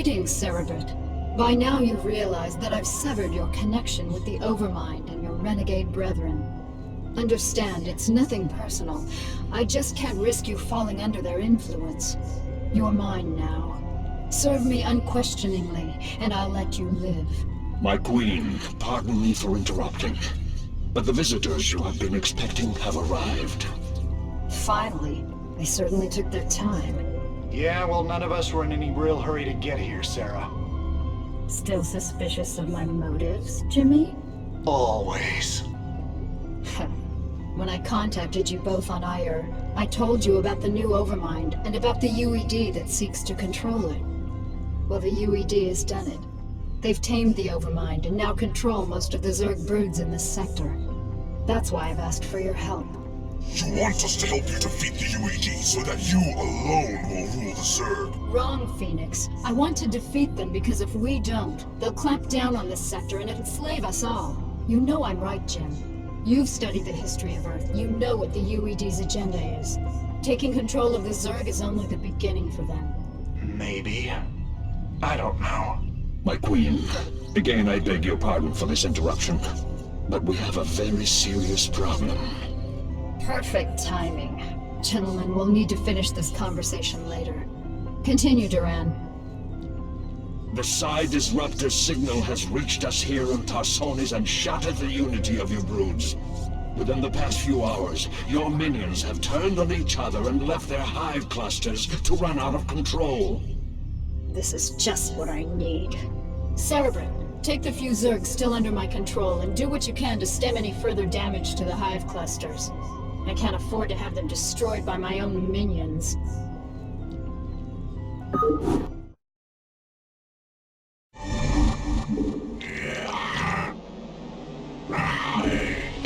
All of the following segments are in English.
Greetings, Cerebrit. By now you've realized that I've severed your connection with the Overmind and your renegade brethren. Understand, it's nothing personal. I just can't risk you falling under their influence. You're mine now. Serve me unquestioningly, and I'll let you live. My queen, pardon me for interrupting, but the visitors you have been expecting have arrived. Finally. They certainly took their time. Yeah, well, none of us were in any real hurry to get here, Sarah. Still suspicious of my motives, Jimmy? Always. When I contacted you both on Ire, I told you about the new Overmind and about the UED that seeks to control it. Well, the UED has done it. They've tamed the Overmind and now control most of the Zerg broods in this sector. That's why I've asked for your help. You want us to help you defeat the UED so that you alone will rule the Zerg? Wrong, Phoenix. I want to defeat them because if we don't, they'll clamp down on this sector and enslave us all. You know I'm right, Jim. You've studied the history of Earth. You know what the UED's agenda is. Taking control of the Zerg is only the beginning for them. Maybe. I don't know. My queen, again I beg your pardon for this interruption, but we have a very serious problem. Perfect timing. Gentlemen, we'll need to finish this conversation later. Continue, Duran. The Psi Disruptor signal has reached us here in Tarsonis and shattered the unity of your broods. Within the past few hours, your minions have turned on each other and left their hive clusters to run out of control. This is just what I need. Cerebrin, take the few Zergs still under my control and do what you can to stem any further damage to the hive clusters. I can't afford to have them destroyed by my own minions.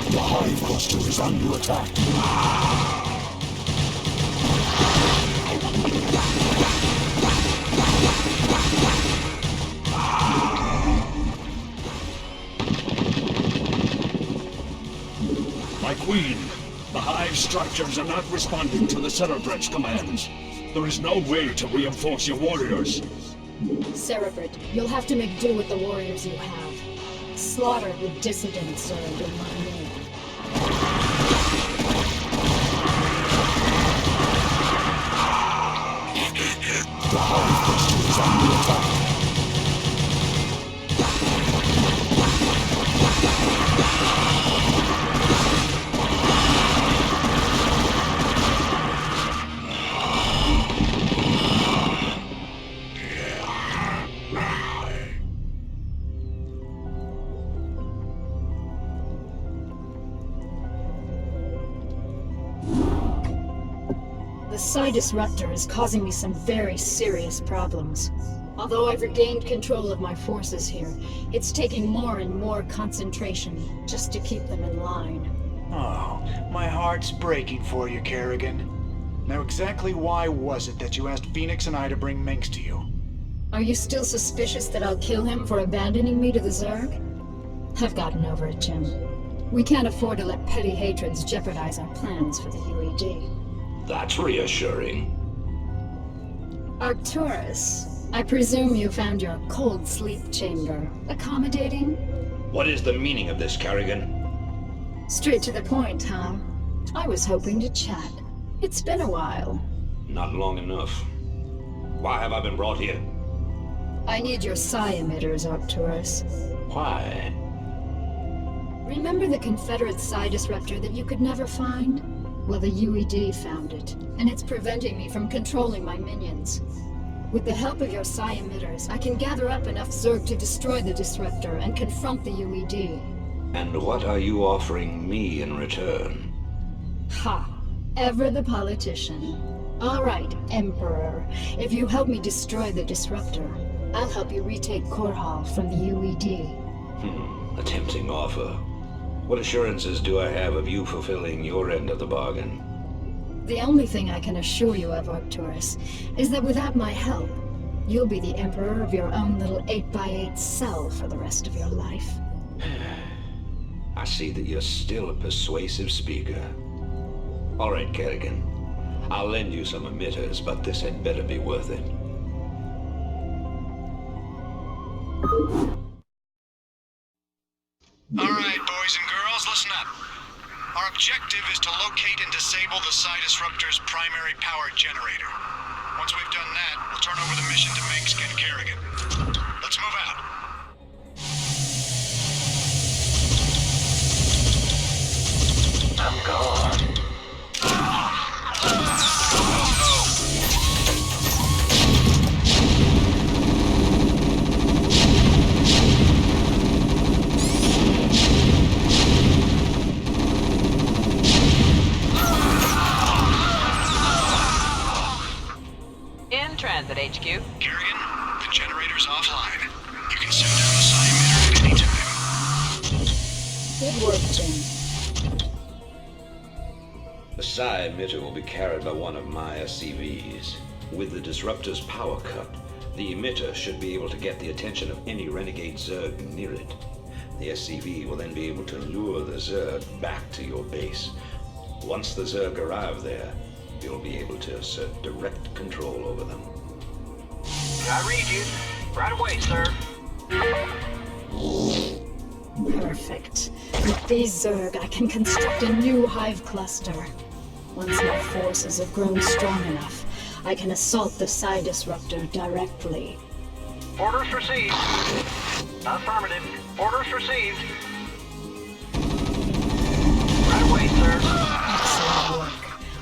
The hive cluster is under attack. My queen, the hive structures are not responding to the Cerebrit's commands. There is no way to reinforce your warriors. Cerebrit, you'll have to make do with the warriors you have. Slaughter the dissidents, Zerg, in my name. The hive cluster is under attack. The Psi Disruptor is causing me some very serious problems. Although I've regained control of my forces here, it's taking more and more concentration just to keep them in line. Oh, my heart's breaking for you, Kerrigan. Now exactly why was it that you asked Phoenix and I to bring Minx to you? Are you still suspicious that I'll kill him for abandoning me to the Zerg? I've gotten over it, Jim. We can't afford to let petty hatreds jeopardize our plans for the UED. That's reassuring. Arcturus, I presume you found your cold sleep chamber accommodating? What is the meaning of this, Kerrigan? Straight to the point, huh? I was hoping to chat. It's been a while. Not long enough. Why have I been brought here? I need your psi emitters, Arcturus. Why? Remember the Confederate psi disruptor that you could never find? Well, the UED found it, and it's preventing me from controlling my minions. With the help of your psi emitters, I can gather up enough Zerg to destroy the disruptor and confront the UED. And what are you offering me in return? Ha! Ever the politician. All right, Emperor. If you help me destroy the disruptor, I'll help you retake Korhal from the UED. A tempting offer. What assurances do I have of you fulfilling your end of the bargain? The only thing I can assure you of, Arcturus, is that without my help, you'll be the Emperor of your own little 8x8 cell for the rest of your life. I see that you're still a persuasive speaker. All right, Kerrigan. I'll lend you some emitters, but this had better be worth it. Alright, boys and girls, listen up. Our objective is to locate and disable the Psi Disruptor's primary power generator. Once we've done that, we'll turn over the mission to Mengsk and Kerrigan. Let's move out. I'm gone. In transit, HQ. Kerrigan, the generator's offline. You can send down the Psi emitter at any time. Good work, Jim. The Psi emitter will be carried by one of my SCVs. With the Disruptor's power cut, the emitter should be able to get the attention of any renegade Zerg near it. The SCV will then be able to lure the Zerg back to your base. Once the Zerg arrive there, you'll be able to assert direct control over them. I read you. Right away, sir. Perfect. With these Zerg, I can construct a new hive cluster. Once my forces have grown strong enough, I can assault the Psi Disruptor directly. Orders received. Affirmative. Orders received. Right away, sir. Excellent work.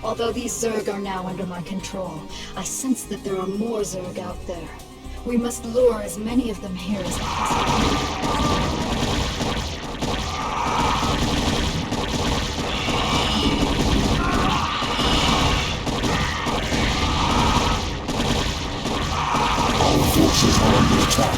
Although these Zerg are now under my control, I sense that there are more Zerg out there. We must lure as many of them here as possible. Forces are under attack.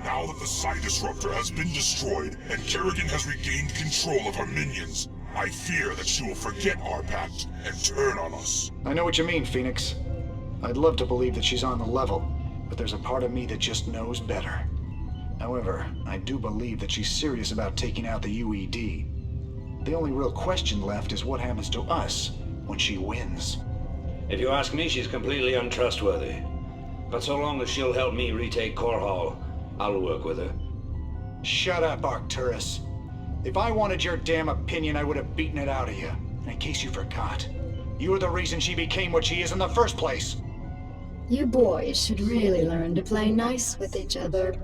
Now that the Psi Disruptor has been destroyed and Kerrigan has regained control of her minions, I fear that she will forget our pact and turn on us. I know what you mean, Phoenix. I'd love to believe that she's on the level, but there's a part of me that just knows better. However, I do believe that she's serious about taking out the UED. The only real question left is what happens to us when she wins. If you ask me, she's completely untrustworthy. But so long as she'll help me retake Core Hall, I'll work with her. Shut up, Arcturus. If I wanted your damn opinion, I would have beaten it out of you. And in case you forgot, you were the reason she became what she is in the first place. You boys should really learn to play nice with each other.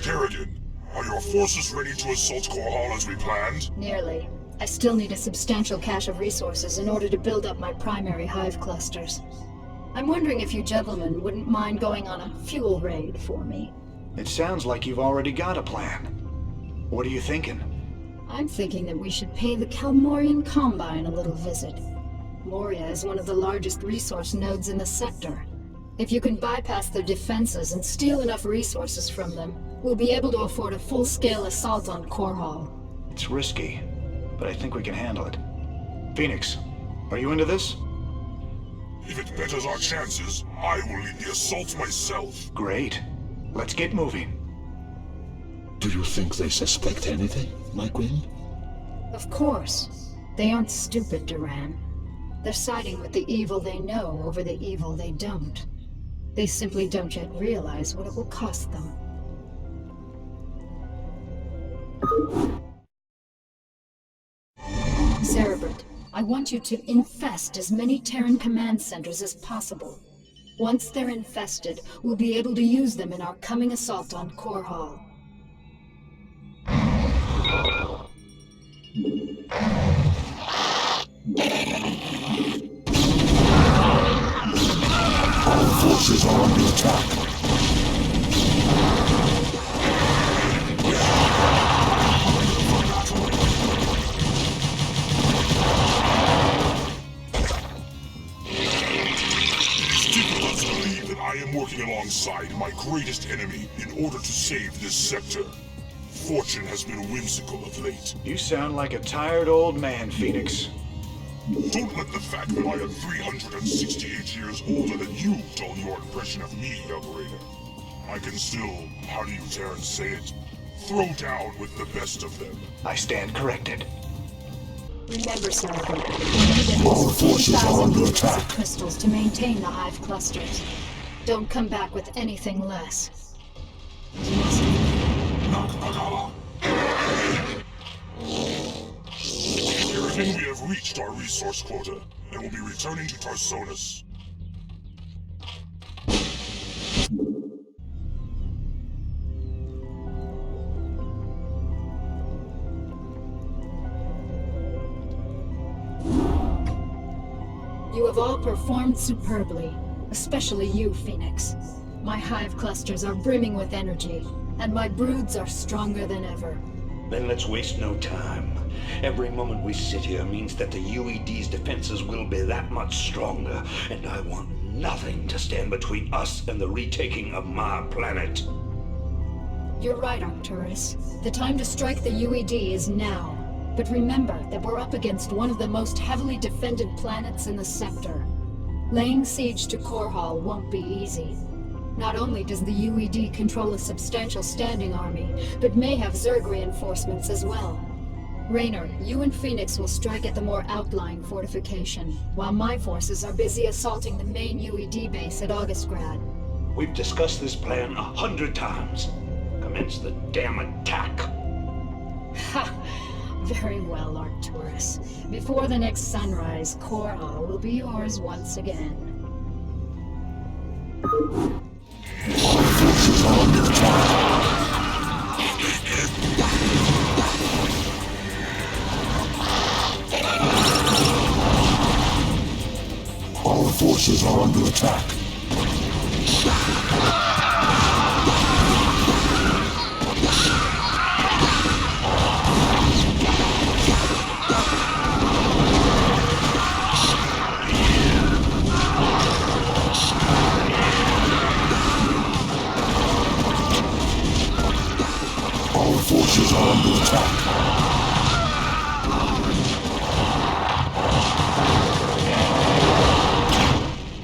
Kerrigan, are your forces ready to assault Core Hall as we planned? Nearly. I still need a substantial cache of resources in order to build up my primary hive clusters. I'm wondering if you gentlemen wouldn't mind going on a fuel raid for me. It sounds like you've already got a plan. What are you thinking? I'm thinking that we should pay the Kalmorian Combine a little visit. Moria is one of the largest resource nodes in the sector. If you can bypass their defenses and steal enough resources from them, we'll be able to afford a full-scale assault on Core Hall. It's risky, but I think we can handle it. Phoenix, are you into this? If it betters our chances, I will lead the assault myself. Great. Let's get moving. Do you think they suspect anything, my queen? Of course. They aren't stupid, Duran. They're siding with the evil they know over the evil they don't. They simply don't yet realize what it will cost them. Cerebrate, I want you to infest as many Terran command centers as possible. Once they're infested, we'll be able to use them in our coming assault on Core Hall. Our forces are under attack. It's difficult to believe that I am working alongside my greatest enemy in order to save this sector. Fortune has been whimsical of late. You sound like a tired old man, Phoenix. Don't let the fact that I am 368 years older than you dull your impression of me, young Raider. I can still, how do you dare and say it, throw down with the best of them. I stand corrected. Remember, Sergeant, you need at least 2,000 units of crystals to maintain the hive clusters. Don't come back with anything less. Kerrigan, we have reached our resource quota, and will be returning to Tarsonis. You have all performed superbly, especially you, Phoenix. My hive clusters are brimming with energy, and my broods are stronger than ever. Then let's waste no time. Every moment we sit here means that the UED's defenses will be that much stronger, and I want nothing to stand between us and the retaking of my planet. You're right, Arcturus. The time to strike the UED is now. But remember that we're up against one of the most heavily defended planets in the sector. Laying siege to Korhal won't be easy. Not only does the UED control a substantial standing army, but may have Zerg reinforcements as well. Raynor, you and Phoenix will strike at the more outlying fortification, while my forces are busy assaulting the main UED base at Augustgrad. We've discussed this plan 100 times. Commence the damn attack. Ha! Very well, Arcturus. Before the next sunrise, Korhal will be yours once again. Our forces are under attack. Our forces are under attack.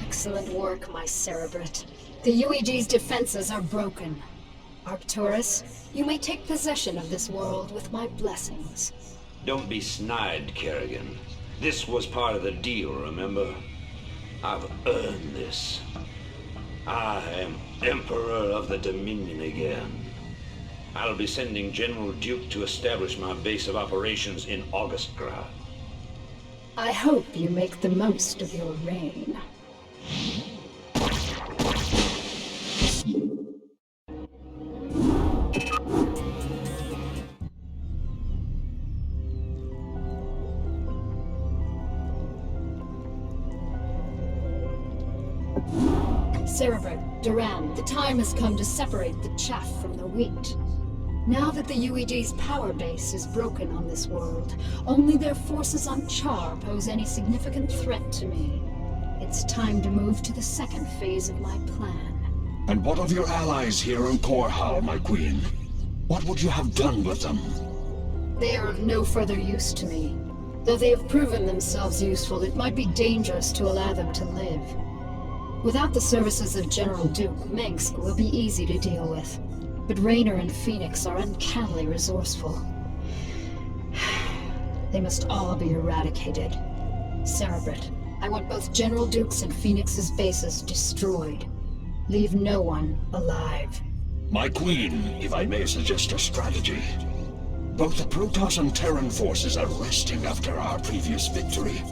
Excellent work, my Cerebrate. The UEG's defenses are broken. Arcturus, you may take possession of this world with my blessings. Don't be snide, Kerrigan. This was part of the deal, remember? I've earned this. I am Emperor of the Dominion again. I'll be sending General Duke to establish my base of operations in Augustgrad. I hope you make the most of your reign. Cerebrate, Duran, the time has come to separate the chaff from the wheat. Now that the UED's power base is broken on this world, only their forces on Char pose any significant threat to me. It's time to move to the second phase of my plan. And what of your allies here in Korhal, my queen? What would you have done with them? They are of no further use to me. Though they have proven themselves useful, it might be dangerous to allow them to live. Without the services of General Duke, Minsk will be easy to deal with. But Raynor and Phoenix are uncannily resourceful. They must all be eradicated. Cerebrate, I want both General Duke's and Phoenix's bases destroyed. Leave no one alive. My queen, if I may suggest a strategy. Both the Protoss and Terran forces are resting after our previous victory.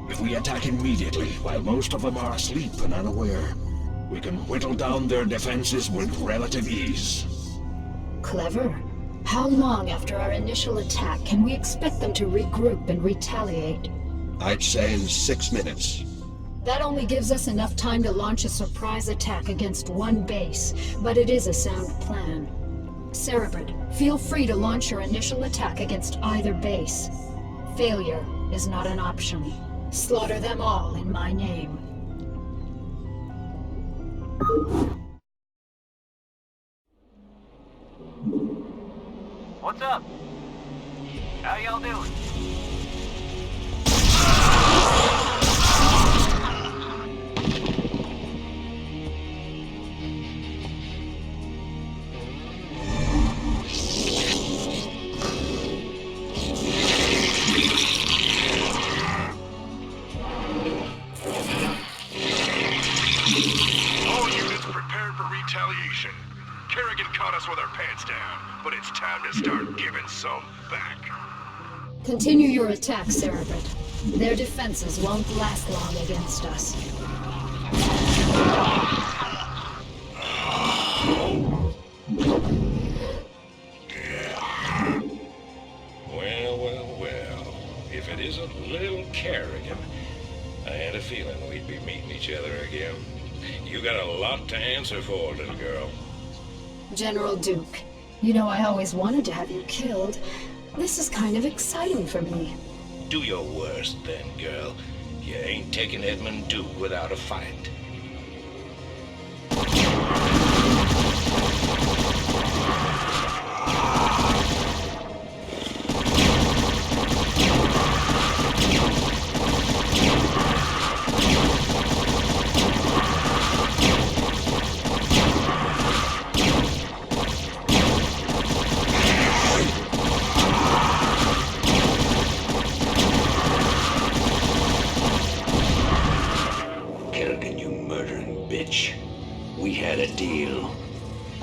If we attack immediately, while most of them are asleep and unaware, we can whittle down their defenses with relative ease. Clever. How long after our initial attack can we expect them to regroup and retaliate? I'd say in 6 minutes. That only gives us enough time to launch a surprise attack against one base, but it is a sound plan. Cerebrate, feel free to launch your initial attack against either base. Failure is not an option. Slaughter them all in my name. What's up? How y'all doing? but it's time to start giving some back. Continue your attack, Cerebrit. Their defenses won't last long against us. Well. If it isn't little Kerrigan, I had a feeling we'd be meeting each other again. You got a lot to answer for, little girl. General Duke, you know I always wanted to have you killed. This is kind of exciting for me. Do your worst then, girl. You ain't taking Edmund Duke without a fight. We had a deal.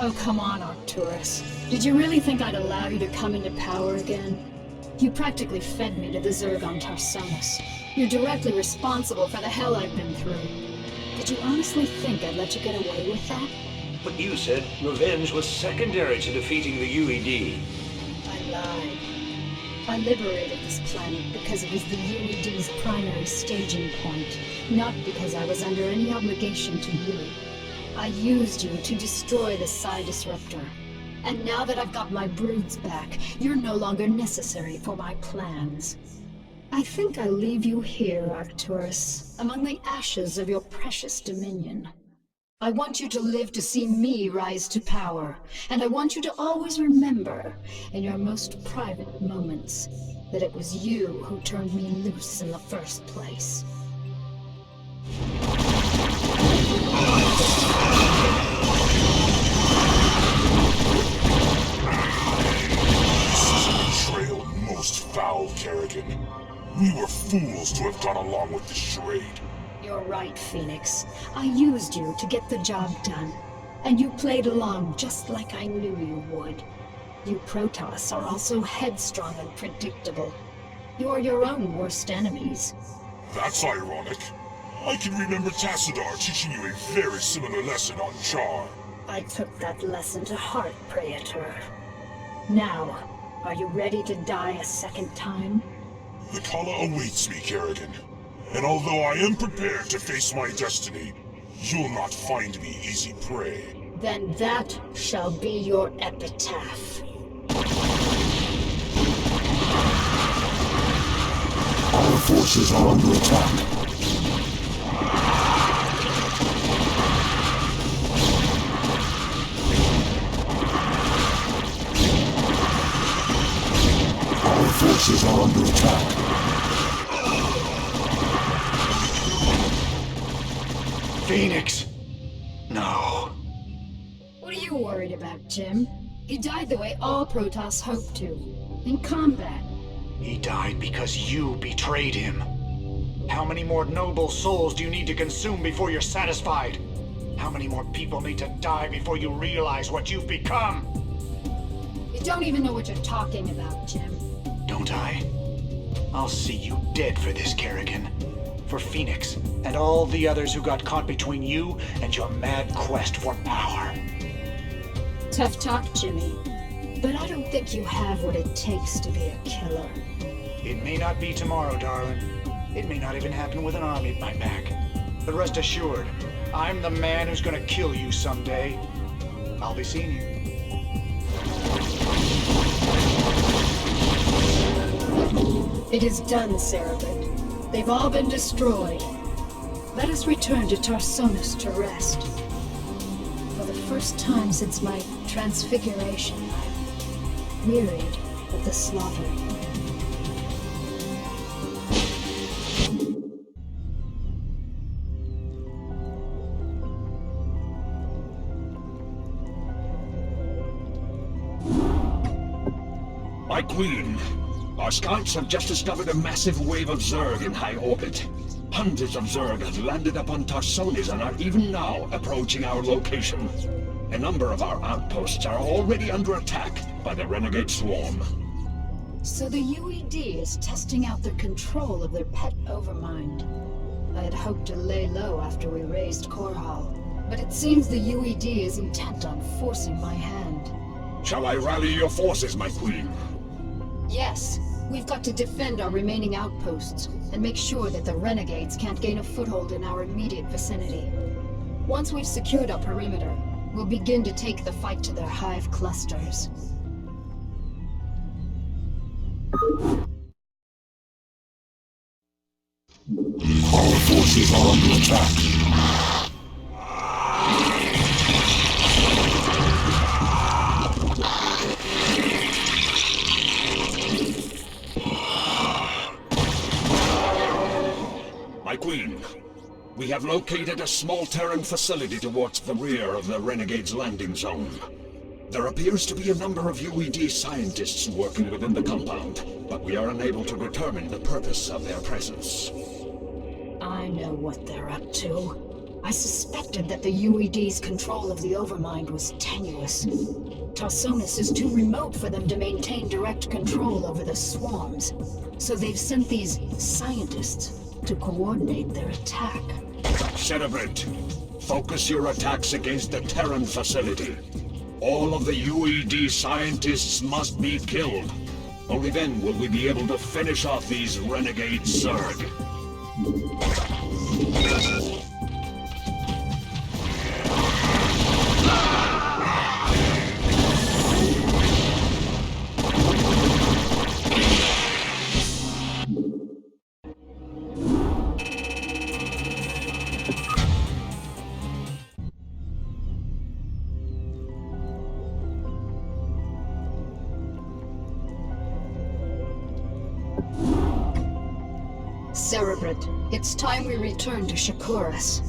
Oh, come on, Arcturus. Did you really think I'd allow you to come into power again? You practically fed me to the Zerg on Tarsonis. You're directly responsible for the hell I've been through. Did you honestly think I'd let you get away with that? But you said revenge was secondary to defeating the UED. I lied. I liberated this planet because it was the UED's primary staging point, not because I was under any obligation to you. I used you to destroy the Psi Disruptor. And now that I've got my broods back, you're no longer necessary for my plans. I think I'll leave you here, Arcturus, among the ashes of your precious dominion. I want you to live to see me rise to power, and I want you to always remember, in your most private moments, that it was you who turned me loose in the first place. Betrayal most foul, Kerrigan. We were fools to have gone along with the charade. You're right, Phoenix. I used you to get the job done, and you played along just like I knew you would. You Protoss are also headstrong and predictable. You're your own worst enemies. That's ironic. I can remember Tassadar teaching you a very similar lesson on Char. I took that lesson to heart, Praetor. Now, are you ready to die a second time? The Kala awaits me, Kerrigan. And although I am prepared to face my destiny, you'll not find me easy prey. Then that shall be your epitaph. Our forces are under attack. Our forces are under attack. Phoenix! No. What are you worried about, Jim? He died the way all Protoss hoped to. In combat. He died because you betrayed him. How many more noble souls do you need to consume before you're satisfied? How many more people need to die before you realize what you've become? You don't even know what you're talking about, Jim. Don't I? I'll see you dead for this, Kerrigan. For Phoenix, and all the others who got caught between you and your mad quest for power. Tough talk, Jimmy. But I don't think you have what it takes to be a killer. It may not be tomorrow, darling. It may not even happen with an army at my back. But rest assured, I'm the man who's gonna kill you someday. I'll be seeing you. It is done, Cerebrit. They've all been destroyed. Let us return to Tarsonis to rest. For the first time since my transfiguration, I'm wearied of the slaughter. My queen, our scouts have just discovered a massive wave of Zerg in high orbit. Hundreds of Zerg have landed upon Tarsonis and are even now approaching our location. A number of our outposts are already under attack, by the renegade swarm. So the UED is testing out their control of their pet overmind. I had hoped to lay low after we raised Korhal, but it seems the UED is intent on forcing my hand. Shall I rally your forces, my queen? Yes, we've got to defend our remaining outposts and make sure that the renegades can't gain a foothold in our immediate vicinity. Once we've secured our perimeter, we'll begin to take the fight to their hive clusters. Our forces are under attack. My queen, we have located a small Terran facility towards the rear of the Renegade's landing zone. There appears to be a number of UED scientists working within the compound, but we are unable to determine the purpose of their presence. I know what they're up to. I suspected that the UED's control of the Overmind was tenuous. Tarsonis is too remote for them to maintain direct control over the swarms, so they've sent these scientists to coordinate their attack. Cerebrate, focus your attacks against the Terran facility. All of the UED scientists must be killed. Only then will we be able to finish off these renegade Zerg. Cerebrate, it's time we return to Shakuras.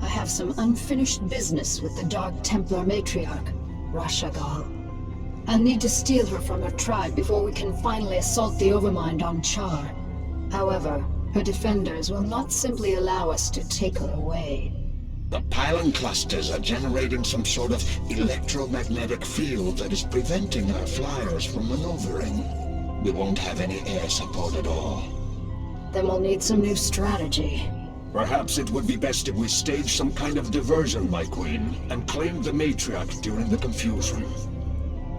I have some unfinished business with the Dark Templar matriarch, Rashagal. I'll need to steal her from her tribe before we can finally assault the Overmind on Char. However, her defenders will not simply allow us to take her away. The pylon clusters are generating some sort of electromagnetic field that is preventing our flyers from maneuvering. We won't have any air support at all. Then we'll need some new strategy. Perhaps it would be best if we stage some kind of diversion, my queen, and claim the matriarch during the confusion.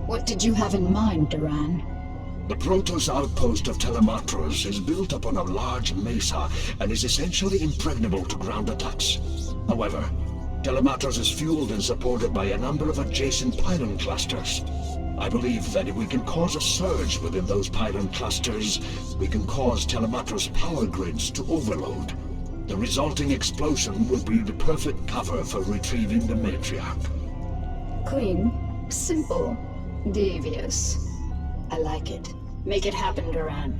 What did you have in mind, Duran? The Protoss outpost of Telematros is built upon a large mesa and is essentially impregnable to ground attacks. However, Telematros is fueled and supported by a number of adjacent pylon clusters. I believe that if we can cause a surge within those pylon clusters, we can cause Telematros power grids to overload. The resulting explosion will be the perfect cover for retrieving the matriarch. Clean, simple, devious. I like it. Make it happen, Duran.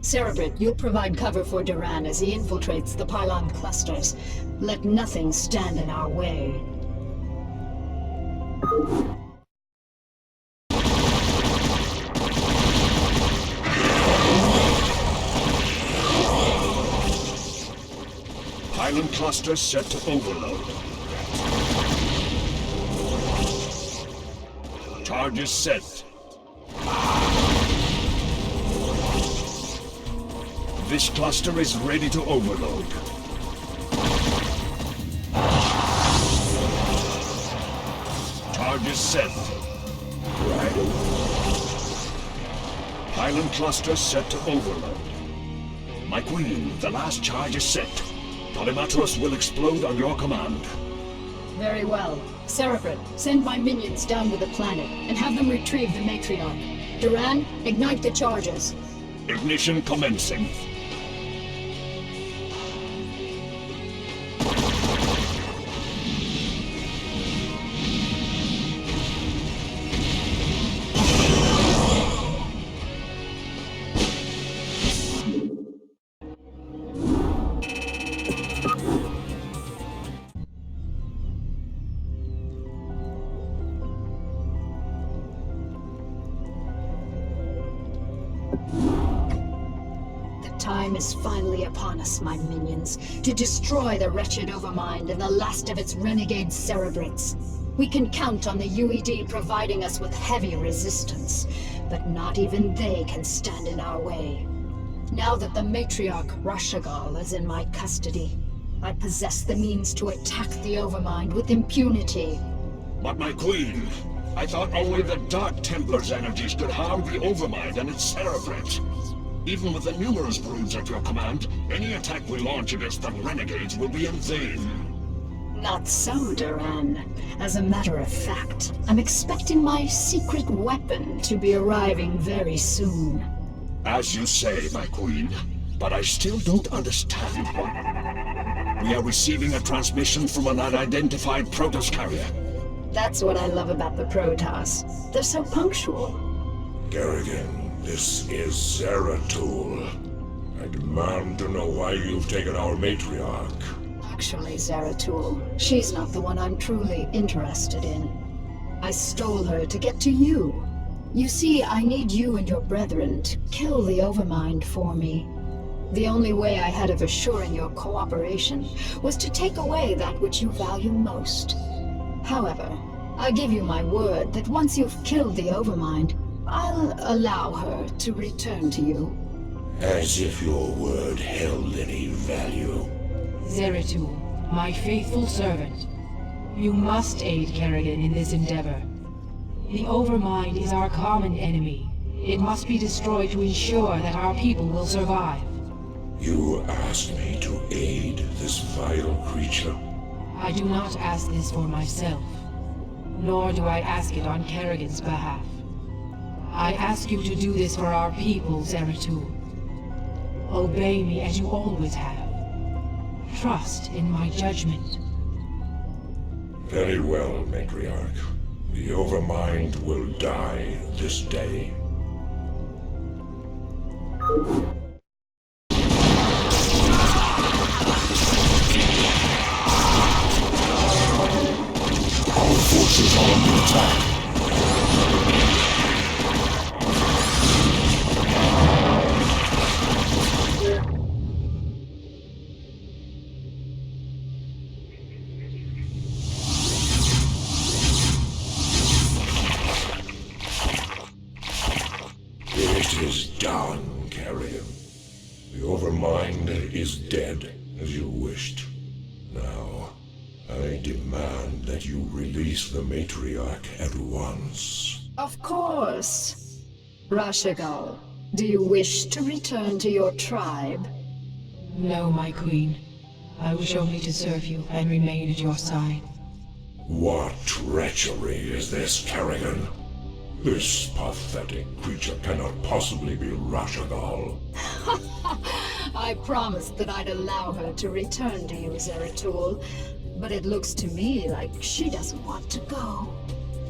Cerebrate, you'll provide cover for Duran as he infiltrates the pylon clusters. Let nothing stand in our way. Pylon cluster set to overload. Charges set. This cluster is ready to overload. Charges set. Right. Pylon cluster set to overload. My queen, the last charge is set. Telematros will explode on your command. Very well. Cerebrate, send my minions down to the planet and have them retrieve the matriarch. Duran, ignite the charges. Ignition commencing. Time is finally upon us, my minions, to destroy the wretched Overmind and the last of its renegade Cerebrates. We can count on the UED providing us with heavy resistance, but not even they can stand in our way. Now that the matriarch Rashagal is in my custody, I possess the means to attack the Overmind with impunity. But my queen, I thought only the Dark Templar's energies could harm the Overmind and its cerebrate. Even with the numerous broods at your command, any attack we launch against the renegades will be in vain. Not so, Duran. As a matter of fact, I'm expecting my secret weapon to be arriving very soon. As you say, my queen, but I still don't understand. We are receiving a transmission from an unidentified Protoss carrier. That's what I love about the Protoss. They're so punctual. Garrigan, this is Zeratul. I demand to know why you've taken our matriarch. Actually, Zeratul, she's not the one I'm truly interested in. I stole her to get to you. You see, I need you and your brethren to kill the Overmind for me. The only way I had of assuring your cooperation was to take away that which you value most. However, I give you my word that once you've killed the Overmind, I'll allow her to return to you. As if your word held any value. Zeratul, my faithful servant. You must aid Kerrigan in this endeavor. The Overmind is our common enemy. It must be destroyed to ensure that our people will survive. You asked me to aid this vile creature? I do not ask this for myself, nor do I ask it on Kerrigan's behalf. I ask you to do this for our people, Zeratul. Obey me as you always have. Trust in my judgment. Very well, Matriarch. The Overmind will die this day. Our forces are under attack. It is done, Carrion. The Overmind is dead, as you wished. Now, I demand that you release the Matriarch at once. Of course. Rashagal, do you wish to return to your tribe? No, my queen. I wish only to serve you and remain at your side. What treachery is this, Kerrigan? This pathetic creature cannot possibly be Rashagal. I promised that I'd allow her to return to you, Zeratul, but it looks to me like she doesn't want to go.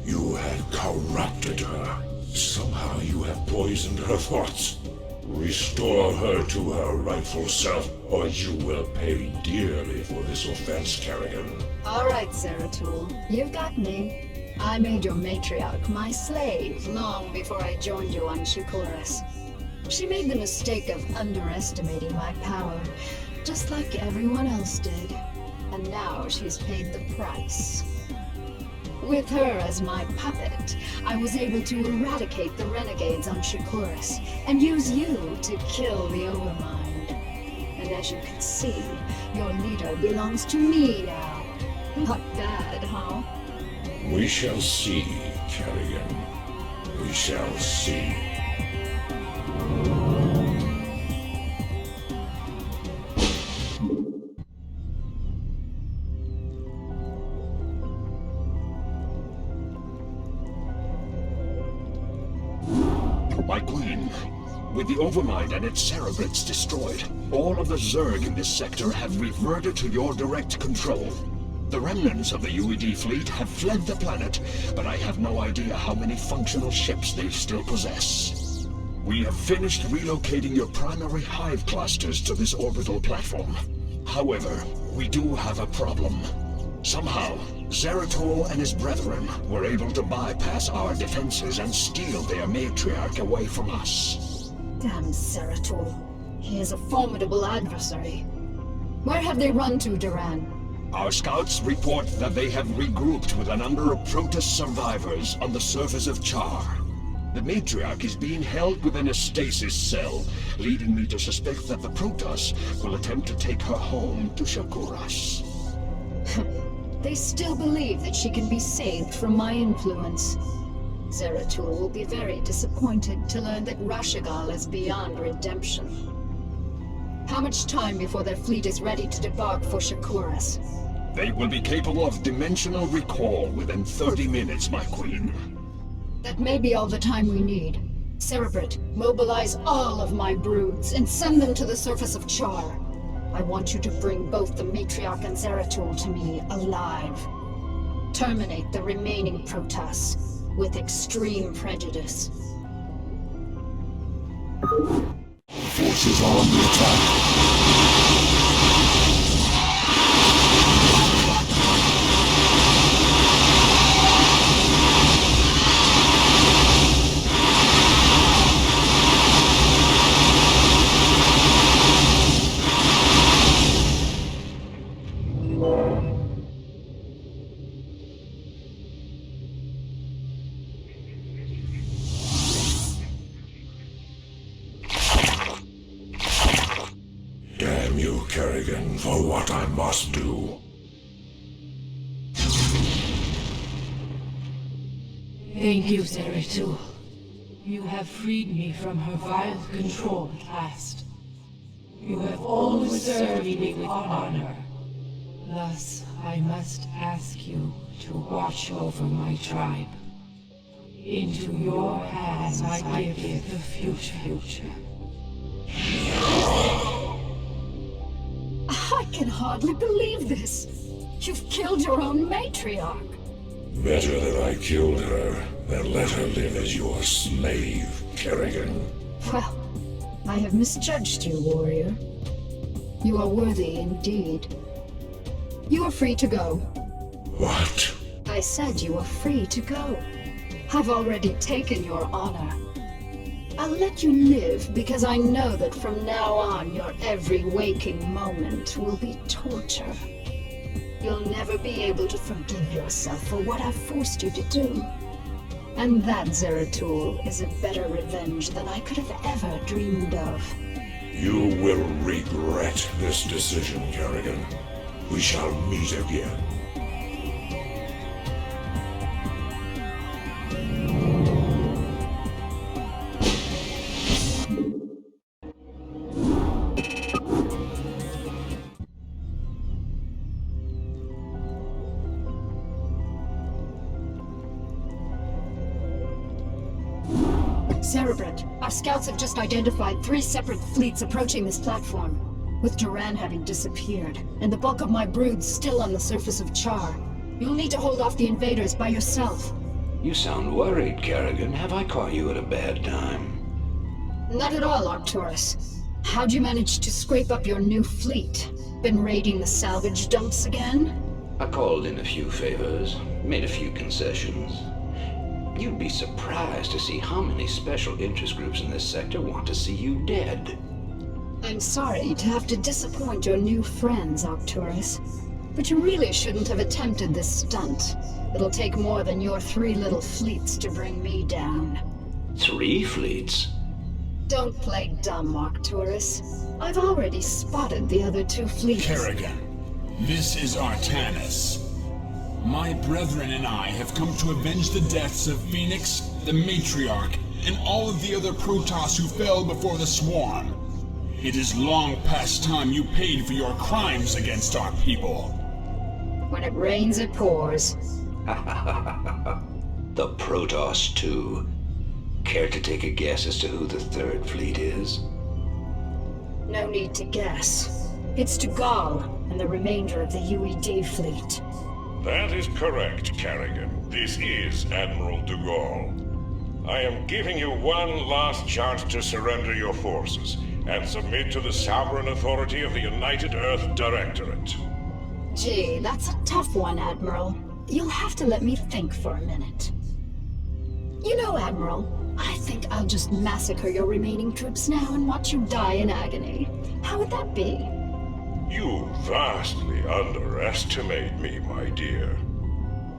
You have corrupted her. Somehow you have poisoned her thoughts. Restore her to her rightful self, or you will pay dearly for this offense, Kerrigan. All right, Zeratul, you've got me. I made your matriarch my slave long before I joined you on Shikuris. She made the mistake of underestimating my power, just like everyone else did. And now she's paid the price. With her as my puppet, I was able to eradicate the renegades on Shikuris and use you to kill the Overmind. And as you can see, your leader belongs to me now. Not bad, huh? We shall see, Kerrigan. We shall see. My queen, with the Overmind and its cerebrates destroyed, all of the Zerg in this sector have reverted to your direct control. The remnants of the UED fleet have fled the planet, but I have no idea how many functional ships they still possess. We have finished relocating your primary hive clusters to this orbital platform. However, we do have a problem. Somehow, Zeratul and his brethren were able to bypass our defenses and steal their matriarch away from us. Damn Zeratul. He is a formidable adversary. Where have they run to, Duran? Our scouts report that they have regrouped with a number of Protoss survivors on the surface of Char. The matriarch is being held within a stasis cell, leading me to suspect that the Protoss will attempt to take her home to Shakuras. They still believe that she can be saved from my influence. Zeratul will be very disappointed to learn that Rashagal is beyond redemption. How much time before their fleet is ready to debark for Shakuras? They will be capable of dimensional recall within 30 minutes, my queen. That may be all the time we need. Cerebrate, mobilize all of my broods and send them to the surface of Char. I want you to bring both the Matriarch and Zeratul to me alive. Terminate the remaining Protoss with extreme prejudice. Forces are under attack. Damn you, Kerrigan, for what I must do. Thank you, Zeratul. You have freed me from her vile control at last. You have always served me with honor. Thus, I must ask you to watch over my tribe. Into your hands I give the future. I can hardly believe this. You've killed your own matriarch. Better that I killed her than let her live as your slave, Kerrigan. Well, I have misjudged you, warrior. You are worthy indeed. You are free to go. What? I said you are free to go. I've already taken your honor. I'll let you live because I know that from now on your every waking moment will be torture. You'll never be able to forgive yourself for what I've forced you to do. And that, Zeratul, is a better revenge than I could have ever dreamed of. You will regret this decision, Kerrigan. We shall meet again. Cerebrate, our scouts have just identified 3 separate fleets approaching this platform. With Duran having disappeared, and the bulk of my broods still on the surface of Char, you'll need to hold off the invaders by yourself. You sound worried, Kerrigan. Have I caught you at a bad time? Not at all, Arcturus. How'd you manage to scrape up your new fleet? Been raiding the salvage dumps again? I called in a few favors, made a few concessions. You'd be surprised to see how many special interest groups in this sector want to see you dead. I'm sorry to have to disappoint your new friends, Arcturus. But you really shouldn't have attempted this stunt. It'll take more than your 3 little fleets to bring me down. 3 fleets? Don't play dumb, Arcturus. I've already spotted the other 2 fleets. Kerrigan, this is Artanis. My brethren and I have come to avenge the deaths of Phoenix, the Matriarch, and all of the other Protoss who fell before the Swarm. It is long past time you paid for your crimes against our people. When it rains, it pours. The Protoss, too. Care to take a guess as to who the 3rd fleet is? No need to guess. It's Tugal and the remainder of the UED fleet. That is correct, Kerrigan. This is Admiral Dugal. I am giving you one last chance to surrender your forces and submit to the sovereign authority of the United Earth Directorate. Gee, that's a tough one, Admiral. You'll have to let me think for a minute. You know, Admiral, I think I'll just massacre your remaining troops now and watch you die in agony. How would that be? You vastly underestimate me, my dear.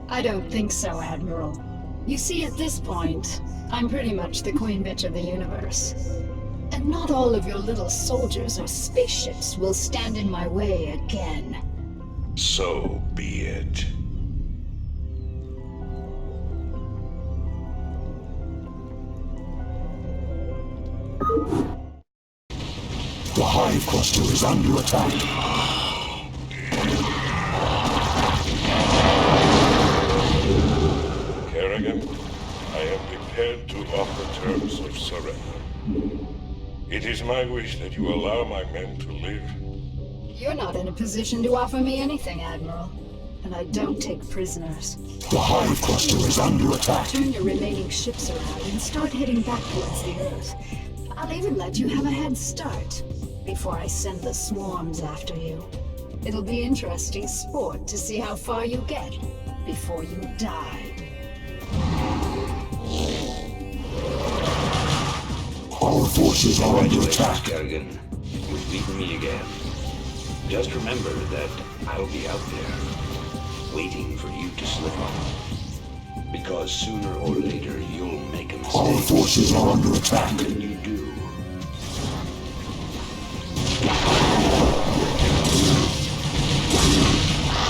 I don't think so, Admiral. You see, at this point, I'm pretty much the queen bitch of the universe. And not all of your little soldiers or spaceships will stand in my way again. So be it. The Hive Cluster is under attack. Kerrigan, I am prepared to offer terms of surrender. It is my wish that you allow my men to live. You're not in a position to offer me anything, Admiral. And I don't take prisoners. The Hive Cluster is under attack. Turn your remaining ships around and start heading back towards the Earth. I'll even let you have a head start before I send the swarms after you. It'll be interesting sport to see how far you get before you die. Our forces are under attack. Kerrigan, you've beaten me again. Just remember that I'll be out there, waiting for you to slip up. Because sooner or later, you'll make a mistake. Our forces are under attack. When you do,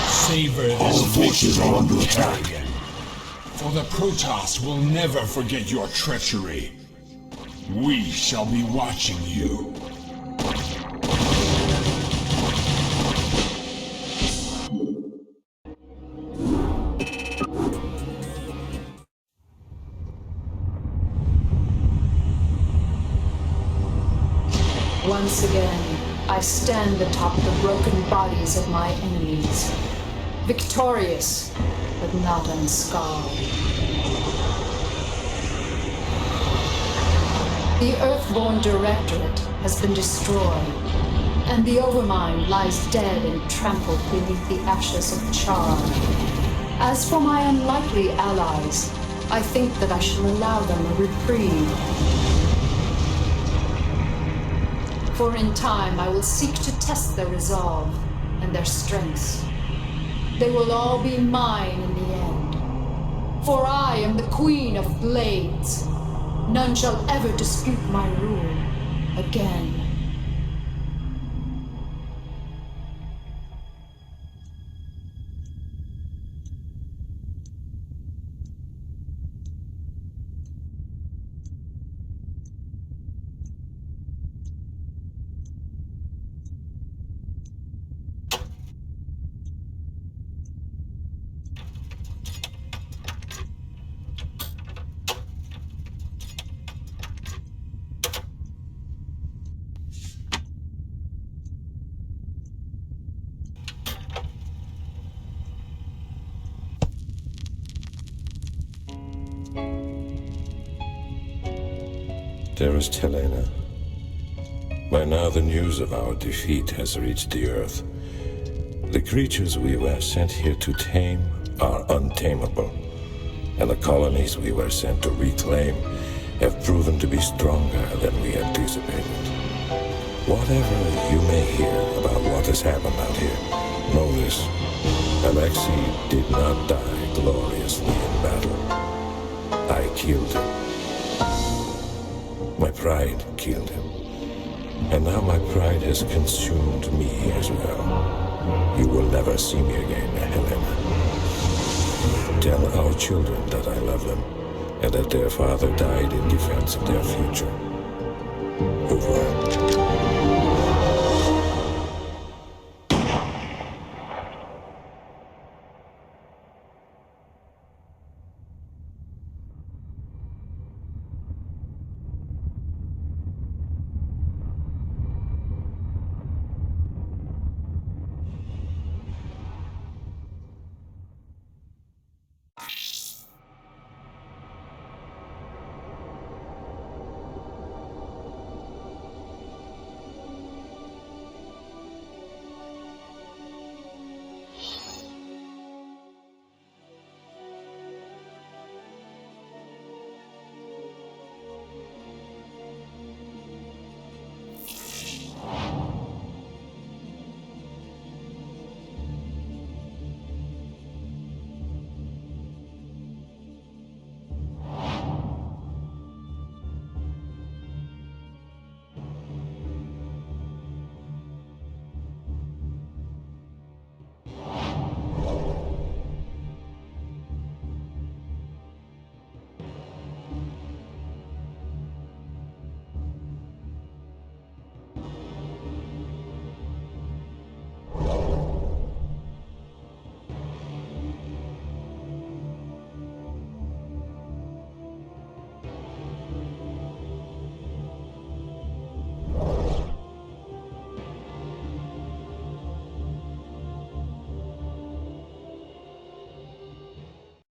Savor this Our forces victory, are under attack. Kerrigan. For the Protoss will never forget your treachery. We shall be watching you. Once again, I stand atop the broken bodies of my enemies. Victorious, but not unscarred. The Earthborn Directorate has been destroyed, and the Overmind lies dead and trampled beneath the ashes of Char. As for my unlikely allies, I think that I shall allow them a reprieve. For in time I will seek to test their resolve and their strengths. They will all be mine in the end. For I am the Queen of Blades. None shall ever dispute my rule again. Dearest Helena, by now the news of our defeat has reached the Earth. The creatures we were sent here to tame are untamable, and the colonies we were sent to reclaim have proven to be stronger than we anticipated. Whatever you may hear about what has happened out here, know this: Alexei did not die gloriously in battle. I killed him. My pride killed him. And now my pride has consumed me as well. You will never see me again, Helena. Tell our children that I love them, and that their father died in defense of their future.